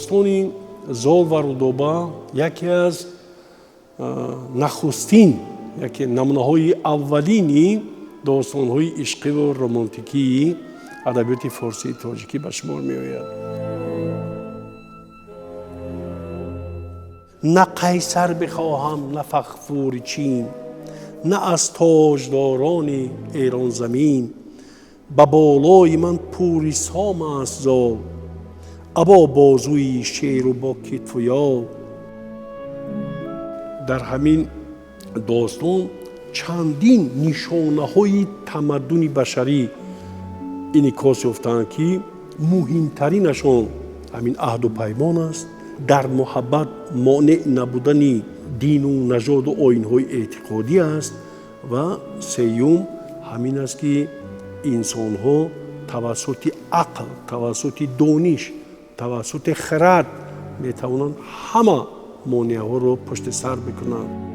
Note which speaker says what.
Speaker 1: достони Зол ва Рудоба яке аз нахустин, яке намунаҳои аввалини достонҳои ишқиву романтикии адабиёти форсии тоҷикӣ ба шумор меояд. نه قیصر بخواهم نه فغفور چین، نه از تاجداران ایران زمین. به بالای من پوری سام است زال، ابا بازوی شیر و با کتف و یال. در همین داستان چندین نشانه‌های تمدن بشری انعکاس یافتند که مهمترینشان همین عهد و پیمان است، در محبت مانع نبودن دین و نژاد و آیین‌های اعتقادی است و سیوم همین است که انسان‌ها توسط عقل، توسط دانش، توسط خرد میتوانند همه مانع‌ها را پشت سر بکنند.